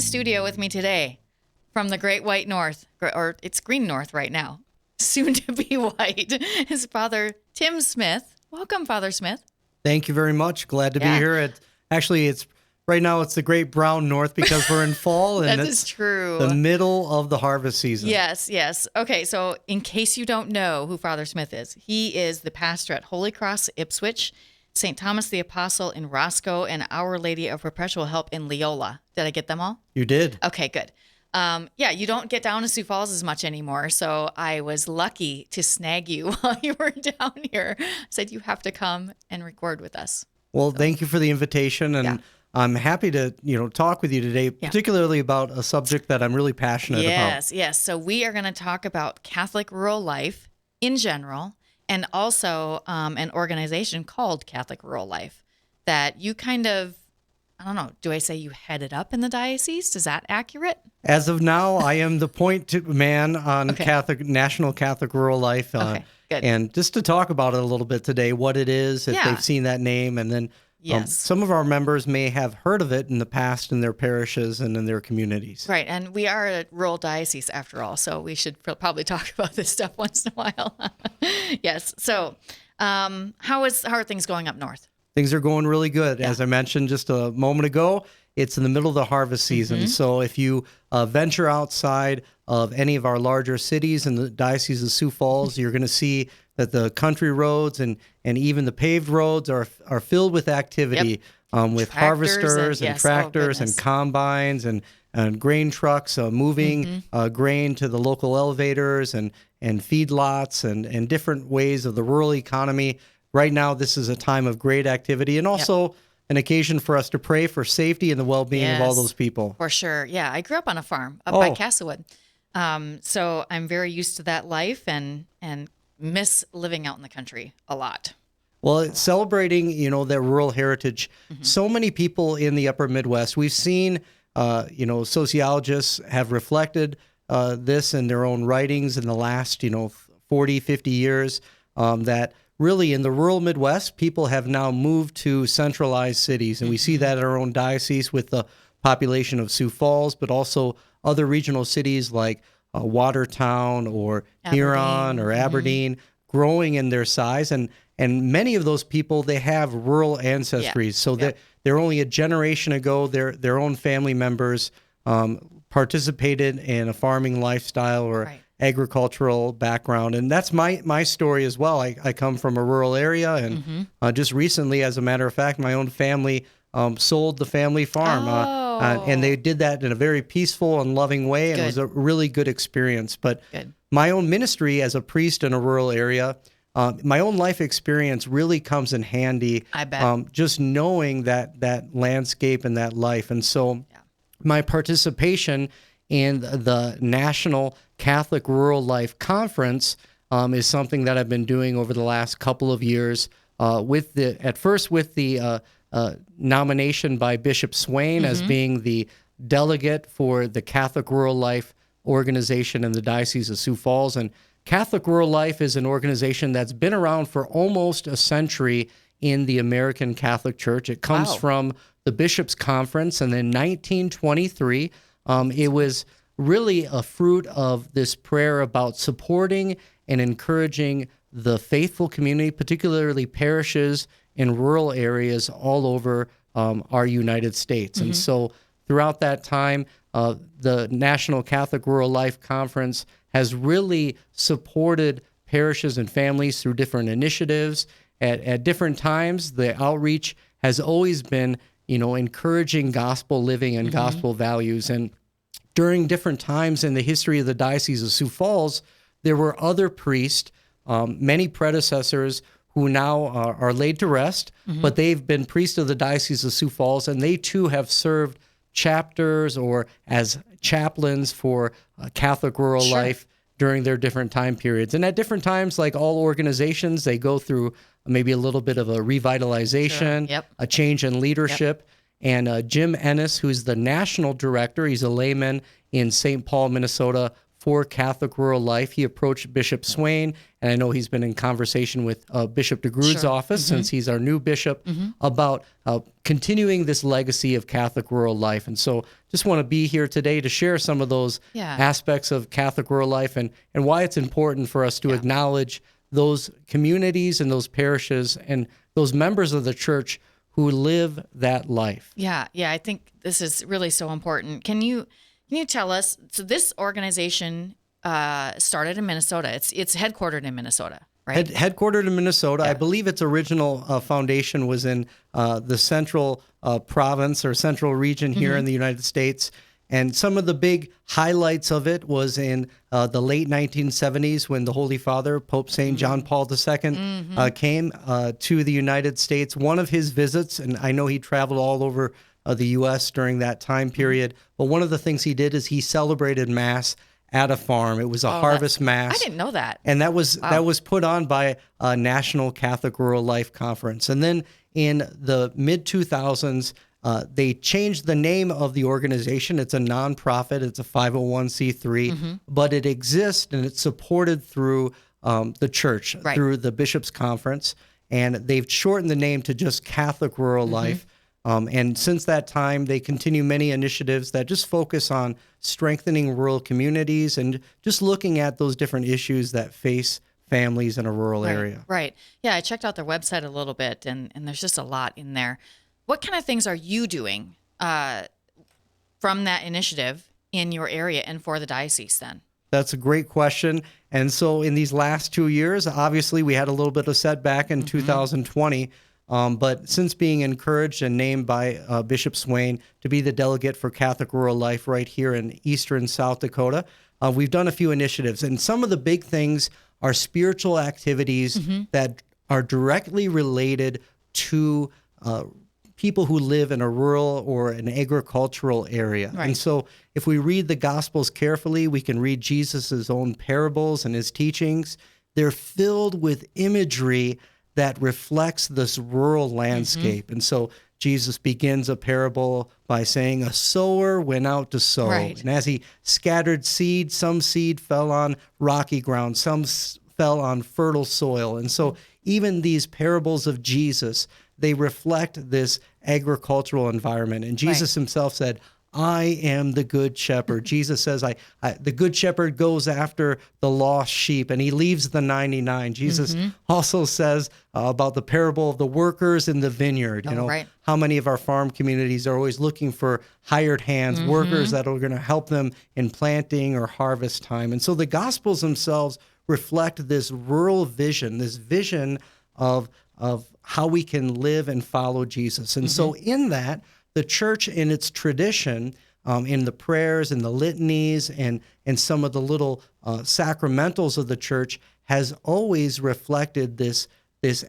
studio with me today from the Great White North, or it's Green North right now, soon to be white, is Father Tim Smith. Welcome, Father Smith. Thank you very much. Glad to be here. It's right now it's the Great Brown North because we're in fall and That is true. The middle of the harvest season. Yes. Okay, so in case you don't know who Father Smith is, he is the pastor at Holy Cross Ipswich, St. Thomas the Apostle in Roscoe, and Our Lady of Perpetual Help in Leola. Did I get them all? You did. Okay, good. You don't get down to Sioux Falls as much anymore, so I was lucky to snag you while you were down here. I said, you have to come and record with us. Well, thank you for the invitation, and I'm happy to talk with you today, particularly about a subject that I'm really passionate about. Yes. So we are going to talk about Catholic rural life in general, and also an organization called Catholic Rural Life that you kind of, I don't know, do I say you headed up in the diocese? Is that accurate? As of now, I am the point man on National Catholic Rural Life. Okay, good. And just to talk about it a little bit today, what it is, if they've seen that name, and then some of our members may have heard of it in the past in their parishes and in their communities. Right, and we are a rural diocese after all, so we should probably talk about this stuff once in a while. Yes. So, how are things going up north? Things are going really good. As I mentioned just a moment ago, it's in the middle of the harvest season. Mm-hmm. So if you venture outside of any of our larger cities in the Diocese of Sioux Falls, you're going to see that the country roads and even the paved roads are filled with activity, with harvesters and tractors and combines and grain trucks moving grain to the local elevators and feedlots and different ways of the rural economy. Right now, this is a time of great activity and also an occasion for us to pray for safety and the well-being of all those people. For sure. Yeah, I grew up on a farm up by Castlewood. So I'm very used to that life and miss living out in the country a lot. Well, it's celebrating, that rural heritage. Mm-hmm. So many people in the upper Midwest, we've seen, sociologists have reflected this in their own writings in the last, 40, 50 years, that really in the rural Midwest, people have now moved to centralized cities. And we see that in our own diocese with the population of Sioux Falls, but also other regional cities like Watertown or Huron or Aberdeen growing in their size. And many of those people, they have rural ancestries. So they're only a generation ago, their own family members participated in a farming lifestyle or agricultural background. And that's my story as well. I come from a rural area, and just recently, as a matter of fact, my own family sold the family farm. And they did that in a very peaceful and loving way, and it was a really good experience. But my own ministry as a priest in a rural area, my own life experience really comes in handy. I bet. Just knowing that landscape and that life. And so my participation in the National Catholic Rural Life Conference is something that I've been doing over the last couple of years. At first with the nomination by Bishop Swain as being the delegate for the Catholic Rural Life organization in the Diocese of Sioux Falls. And Catholic Rural Life is an organization that's been around for almost a century in the American Catholic Church. It comes from the Bishops' Conference, and in 1923, it was really a fruit of this prayer about supporting and encouraging the faithful community, particularly parishes in rural areas all over our United States. And so throughout that time, the National Catholic Rural Life Conference has really supported parishes and families through different initiatives. At different times, the outreach has always been, encouraging gospel living and gospel values. And during different times in the history of the Diocese of Sioux Falls, there were other priests, many predecessors who now are laid to rest, but they've been priests of the Diocese of Sioux Falls, and they too have served chapters or as chaplains for Catholic rural life during their different time periods. And at different times, like all organizations, they go through maybe a little bit of a revitalization, a change in leadership. And Jim Ennis, who's the national director, he's a layman in St. Paul, Minnesota, for Catholic Rural Life. He approached Bishop Swain, and I know he's been in conversation with Bishop DeGroode's Sure. office since he's our new bishop about continuing this legacy of Catholic Rural Life. And so just want to be here today to share some of those aspects of Catholic Rural Life and why it's important for us to acknowledge those communities and those parishes and those members of the church who live that life. Yeah, I think this is really so important. Can you tell us? So this organization started in Minnesota. It's headquartered in Minnesota, right? Headquartered in Minnesota. I believe its original foundation was in the central province or central region here in the United States. And some of the big highlights of it was in the late 1970s when the Holy Father, Pope St. John Paul II, came to the United States. One of his visits, and I know he traveled all over the U.S. during that time period, but one of the things he did is he celebrated Mass at a farm. It was a harvest Mass. I didn't know that. And that was put on by a National Catholic Rural Life Conference. And then in the mid-2000s, they changed the name of the organization. It's a nonprofit. It's a 501c3, but it exists and it's supported through the church, through the Bishops' Conference. And they've shortened the name to just Catholic Rural Life. And since that time, they continue many initiatives that just focus on strengthening rural communities and just looking at those different issues that face families in a rural area. Right. Yeah, I checked out their website a little bit, and there's just a lot in there. What kind of things are you doing from that initiative in your area and for the diocese then? That's a great question. And so in these last 2 years, obviously we had a little bit of setback in 2020. But since being encouraged and named by Bishop Swain to be the delegate for Catholic Rural Life right here in eastern South Dakota, we've done a few initiatives. And some of the big things are spiritual activities that are directly related to people who live in a rural or an agricultural area. Right. And so if we read the Gospels carefully, we can read Jesus's own parables and his teachings. They're filled with imagery that reflects this rural landscape. And so Jesus begins a parable by saying, a sower went out to sow. Right. And as he scattered seed, some seed fell on rocky ground, some fell on fertile soil. And so even these parables of Jesus, they reflect this agricultural environment. And Jesus himself said, I am the good shepherd. Jesus says, the good shepherd goes after the lost sheep and he leaves the 99. Jesus also says about the parable of the workers in the vineyard. You know, how many of our farm communities are always looking for hired hands, workers that are going to help them in planting or harvest time. And so the Gospels themselves reflect this rural vision, this vision of how we can live and follow Jesus. And so in that, the church in its tradition, in the prayers and the litanies and some of the little sacramentals of the church has always reflected this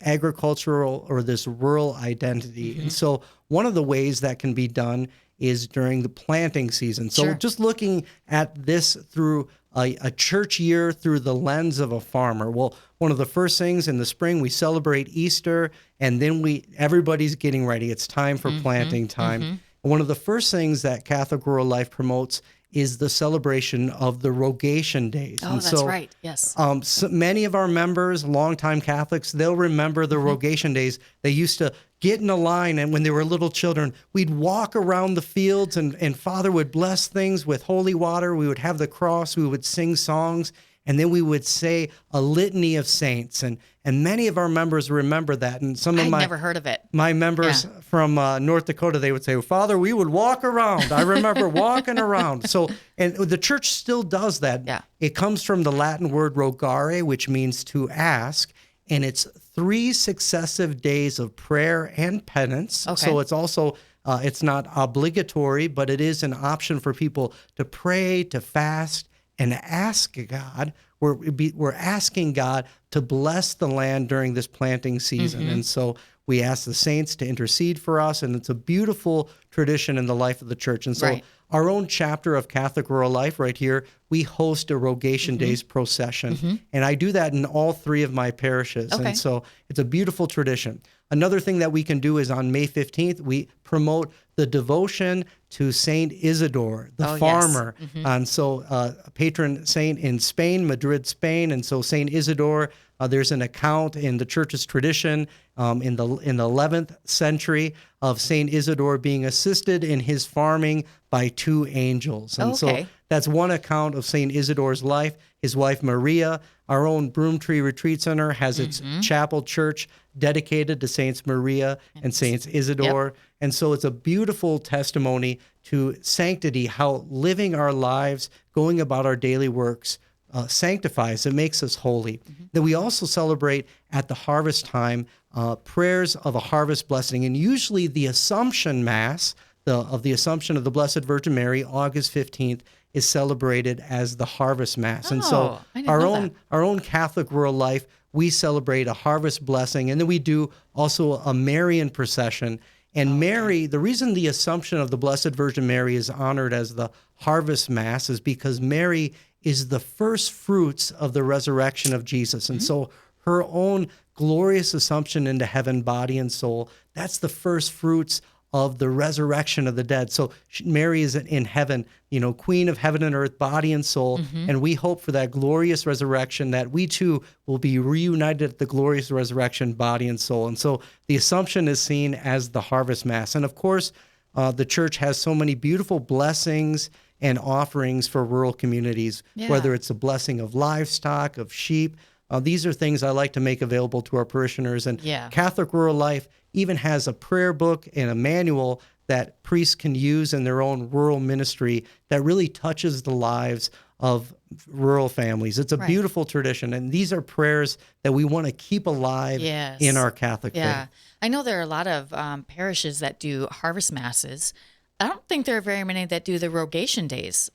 agricultural or this rural identity. And so one of the ways that can be done is during the planting season. So just looking at this through a church year through the lens of a farmer. Well, one of the first things in the spring, we celebrate Easter, and then everybody's getting ready. It's time for planting time. And one of the first things that Catholic Rural Life promotes is the celebration of the Rogation Days. Oh, that's right. Yes. So many of our members, longtime Catholics, they'll remember the Rogation Days. They used to get in a line, and when they were little children, we'd walk around the fields, and Father would bless things with holy water. We would have the cross. We would sing songs, and then we would say a litany of saints. And many of our members remember that. And some of I'd never heard of it. My members from North Dakota, they would say, Father, we would walk around. I remember walking around. So, and the church still does that. Yeah. It comes from the Latin word rogare, which means to ask. And it's 3 successive days of prayer and penance. Okay. So it's also, it's not obligatory, but it is an option for people to pray, to fast, and ask God. We're asking God to bless the land during this planting season. And so we ask the saints to intercede for us, and it's a beautiful tradition in the life of the church. And so our own chapter of Catholic Rural Life right here, we host a Rogation Days procession. And I do that in all 3 of my parishes. Okay. And so it's a beautiful tradition. Another thing that we can do is on May 15th, we promote the devotion to Saint Isidore, the farmer. And so a patron saint in Spain, Madrid, Spain. And so Saint Isidore, there's an account in the church's tradition in the 11th century of Saint Isidore being assisted in his farming by 2 angels. And so that's one account of Saint Isidore's life. His wife Maria, our own Broomtree Retreat Center has its chapel church dedicated to Saints Maria and Saints Isidore. And so it's a beautiful testimony to sanctity, how living our lives, going about our daily works, sanctifies, it makes us holy. Then we also celebrate at the harvest time prayers of a harvest blessing, and usually the Assumption Mass of the Assumption of the Blessed Virgin Mary, August 15th, is celebrated as the Harvest Mass. And so our own Catholic rural life, we celebrate a harvest blessing, and then we do also a Marian procession. And Mary, the reason the Assumption of the Blessed Virgin Mary is honored as the Harvest Mass is because Mary is the first fruits of the resurrection of Jesus. And so her own glorious assumption into heaven, body and soul, that's the first fruits of the resurrection of the dead. So Mary is in heaven, Queen of heaven and earth, body and soul. And we hope for that glorious resurrection, that we too will be reunited at the glorious resurrection, body and soul. And so the Assumption is seen as the Harvest Mass. And of course, the church has so many beautiful blessings and offerings for rural communities, whether it's a blessing of livestock, of sheep. These are things I like to make available to our parishioners. And Catholic Rural Life even has a prayer book and a manual that priests can use in their own rural ministry that really touches the lives of rural families. It's a beautiful tradition. And these are prayers that we want to keep alive in our Catholic faith. I know there are a lot of parishes that do harvest masses. I don't think there are very many that do the Rogation Days.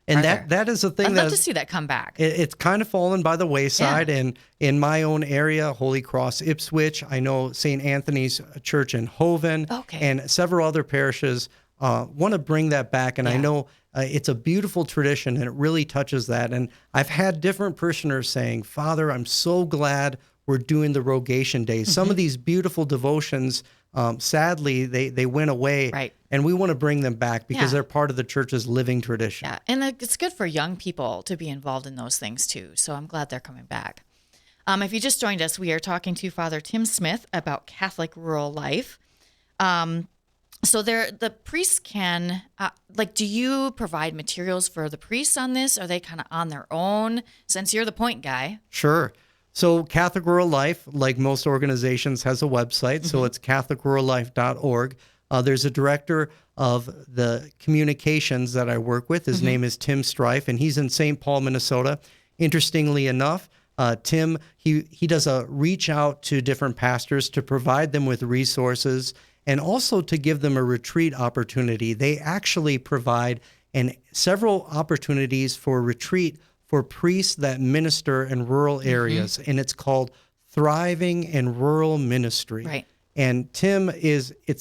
And that is a thing I'd love to see that come back. It's kind of fallen by the wayside. And in my own area, Holy Cross, Ipswich, I know St. Anthony's Church in Hoven, and several other parishes want to bring that back. And I know it's a beautiful tradition, and it really touches that. And I've had different parishioners saying, Father, I'm so glad we're doing the Rogation Days. Some of these beautiful devotions, sadly, they went away. And we want to bring them back because they're part of the church's living tradition. And it's good for young people to be involved in those things too. So I'm glad they're coming back. If you just joined us, we are talking to Father Tim Smith about Catholic rural life. So the priests can, do you provide materials for the priests on this? Are they kind of on their own since you're the point guy? Sure. So Catholic Rural Life, like most organizations, has a website. So it's catholicrurallife.org. There's a director of the communications that I work with. His name is Tim Strife, and he's in St. Paul, Minnesota. Interestingly enough, Tim, he does a reach out to different pastors to provide them with resources and also to give them a retreat opportunity. They actually provide several opportunities for retreat for priests that minister in rural areas, and it's called Thriving in Rural Ministry. And Tim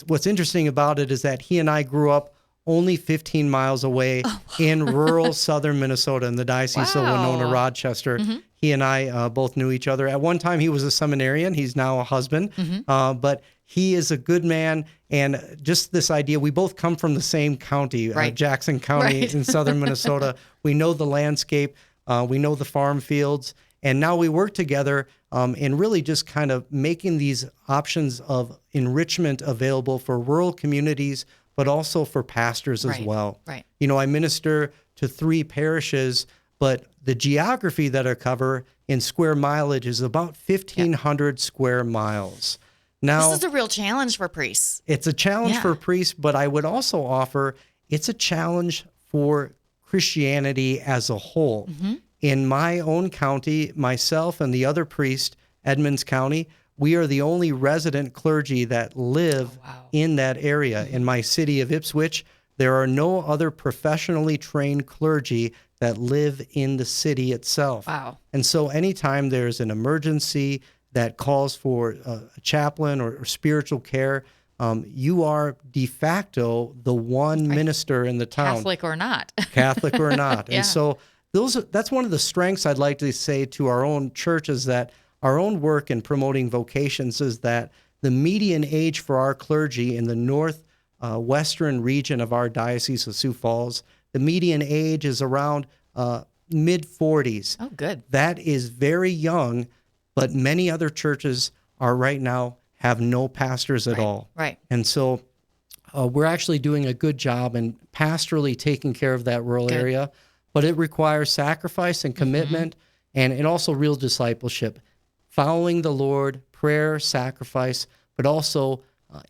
what's interesting about it is that he and I grew up only 15 miles away in rural southern Minnesota in the Diocese of Winona, Rochester. He and I both knew each other. At one time, he was a seminarian. He's now a husband. But he is a good man. And just this idea, we both come from the same county, Jackson County in southern Minnesota. We know the landscape. We know the farm fields. And now we work together in really just kind of making these options of enrichment available for rural communities, but also for pastors as well. I minister to 3 parishes, but the geography that I cover in square mileage is about 1,500 square miles. Now, this is a real challenge for priests. It's a challenge for priests, but I would also offer it's a challenge for Christianity as a whole. In my own county, myself and the other priest, Edmonds County, we are the only resident clergy that live in that area. In my city of Ipswich, there are no other professionally trained clergy that live in the city itself. And so anytime there's an emergency that calls for a chaplain or spiritual care, you are de facto the one minister in the town. Catholic or not. Catholic or not. And so that's one of the strengths I'd like to say to our own church, is that our own work in promoting vocations is that the median age for our clergy in the northwestern region of our Diocese of Sioux Falls, the median age is around mid 40s. Oh, good. That is very young, but many other churches are right now have no pastors at all. Right. And so we're actually doing a good job in pastorally taking care of that rural Good. area, but it requires sacrifice and commitment, and also real discipleship, following the Lord, prayer, sacrifice, but also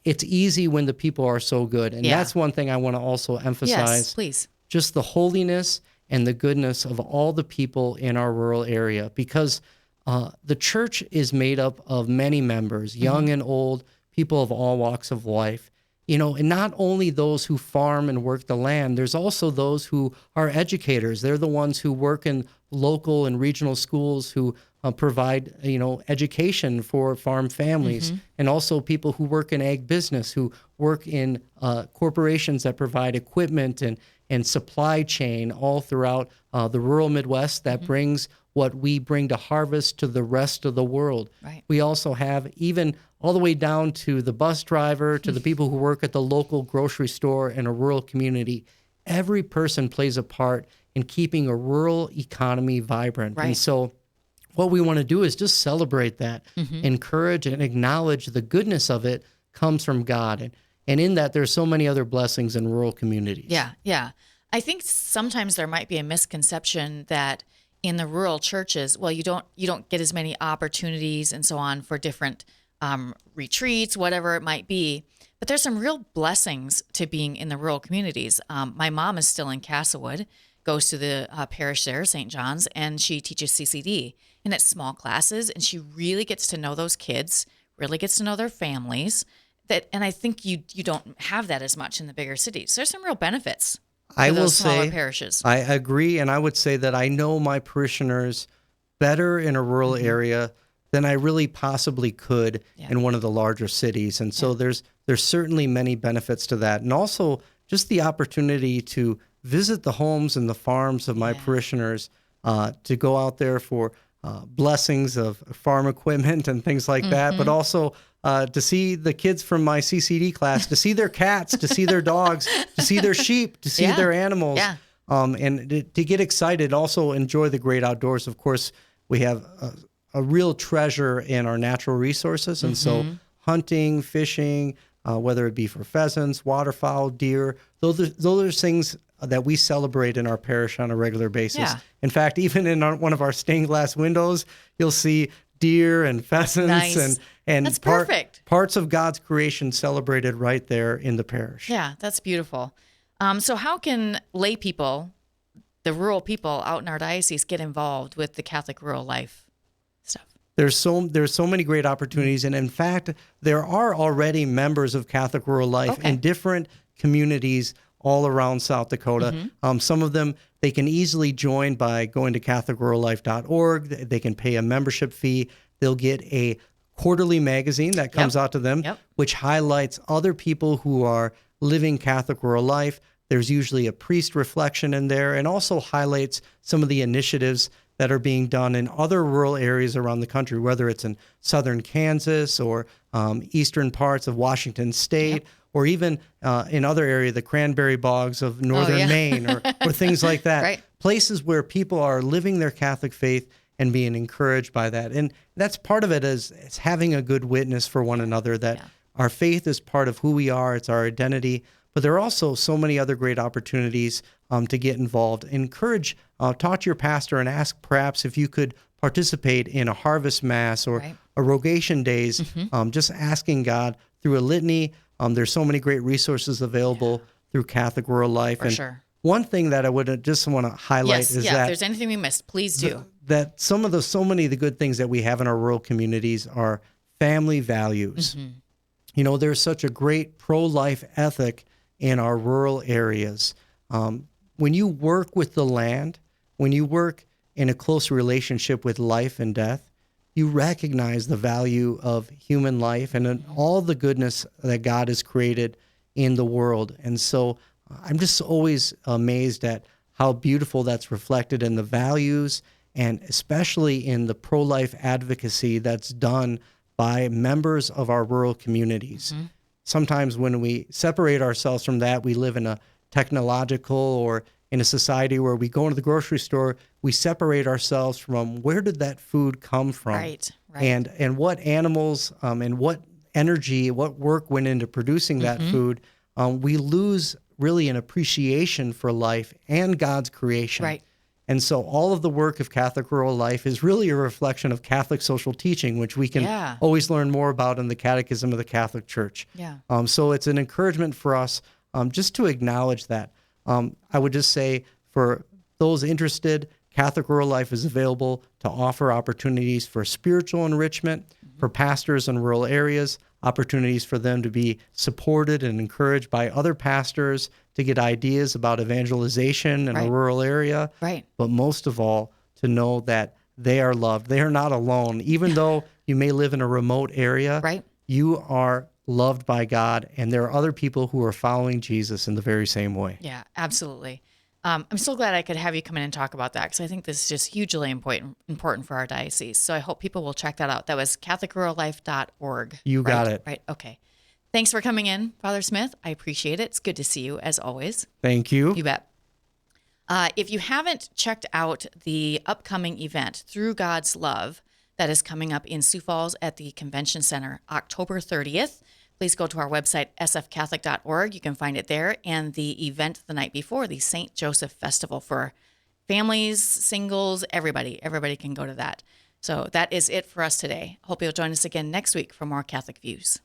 it's easy when the people are so good. And that's one thing I want to also emphasize. Yes, please. Just the holiness and the goodness of all the people in our rural area, because the church is made up of many members, young and old, people of all walks of life. And not only those who farm and work the land, there's also those who are educators. They're the ones who work in local and regional schools, who provide, education for farm families, and also people who work in ag business, who work in corporations that provide equipment and supply chain all throughout the rural Midwest that brings what we bring to harvest to the rest of the world. Right. We also have even all the way down to the bus driver, to the people who work at the local grocery store in a rural community. Every person plays a part in keeping a rural economy vibrant. Right. And so what we want to do is just celebrate that, encourage and acknowledge the goodness of it comes from God. And in that, there's so many other blessings in rural communities. Yeah, yeah. I think sometimes there might be a misconception that in the rural churches, well, you don't get as many opportunities and so on for different retreats, whatever it might be. But there's some real blessings to being in the rural communities. My mom is still in Castlewood, goes to the parish there, St. John's, and she teaches CCD. And it's small classes, and she really gets to know those kids, really gets to know their families. And I think you don't have that as much in the bigger cities. There's some real benefits to those smaller parishes. I agree, and I would say that I know my parishioners better in a rural area than I really possibly could in one of the larger cities. And so there's certainly many benefits to that. And also just the opportunity to visit the homes and the farms of my parishioners, to go out there for blessings of farm equipment and things like that, but also to see the kids from my CCD class, to see their cats, to see their dogs, to see their sheep, to see their animals, and to get excited, also enjoy the great outdoors. Of course, we have a real treasure in our natural resources, and so hunting, fishing, whether it be for pheasants, waterfowl, deer, those are things that we celebrate in our parish on a regular basis. Yeah. In fact, even in one of our stained glass windows, you'll see deer and pheasants and That's perfect. Parts of God's creation celebrated right there in the parish. Yeah, that's beautiful. So how can lay people, the rural people out in our diocese, get involved with the Catholic rural life stuff? There's so many great opportunities, and in fact, there are already members of Catholic Rural Life in different communities all around South Dakota. Some of them, they can easily join by going to CatholicRuralLife.org. They can pay a membership fee. They'll get a quarterly magazine that comes out to them, which highlights other people who are living Catholic rural life. There's usually a priest reflection in there, and also highlights some of the initiatives that are being done in other rural areas around the country, whether it's in southern Kansas or eastern parts of Washington State, or even in other areas, the cranberry bogs of northern Maine, or things like that. Right. Places where people are living their Catholic faith and being encouraged by that. And that's part of it, is it's having a good witness for one another, that our faith is part of who we are, it's our identity. But there are also so many other great opportunities to get involved. Encourage, talk to your pastor and ask perhaps if you could participate in a harvest mass or a rogation days, just asking God through a litany. There's so many great resources available through Catholic Rural Life. For sure. One thing that I would just want to highlight is that if there's anything we missed, please do. That so many of the good things that we have in our rural communities are family values. You know, there's such a great pro-life ethic in our rural areas. When you work with the land, when you work in a close relationship with life and death, you recognize the value of human life and all the goodness that God has created in the world. And so I'm just always amazed at how beautiful that's reflected in the values and especially in the pro-life advocacy that's done by members of our rural communities. Sometimes when we separate ourselves from that, we live in a technological or in a society where we go into the grocery store, we separate ourselves from where did that food come from? Right. And what animals and what energy, what work went into producing that food. We lose really an appreciation for life and God's creation. Right. And so all of the work of Catholic Rural Life is really a reflection of Catholic social teaching, which we can always learn more about in the Catechism of the Catholic Church. Yeah. So it's an encouragement for us just to acknowledge that. I would just say for those interested, Catholic Rural Life is available to offer opportunities for spiritual enrichment for pastors in rural areas, opportunities for them to be supported and encouraged by other pastors to get ideas about evangelization in a rural area. Right. But most of all, to know that they are loved. They are not alone. Even though you may live in a remote area, you are loved by God, and there are other people who are following Jesus in the very same way. Yeah, absolutely. I'm so glad I could have you come in and talk about that because I think this is just hugely important for our diocese. So I hope people will check that out. That was CatholicRuralLife.org. You got it. Right. Okay. Thanks for coming in, Father Smith. I appreciate it. It's good to see you as always. Thank you. You bet. If you haven't checked out the upcoming event, Through God's Love, that is coming up in Sioux Falls at the Convention Center, October 30th, please go to our website, sfcatholic.org. You can find it there. And the event the night before, the St. Joseph Festival for families, singles, everybody. Everybody can go to that. So that is it for us today. Hope you'll join us again next week for more Catholic Views.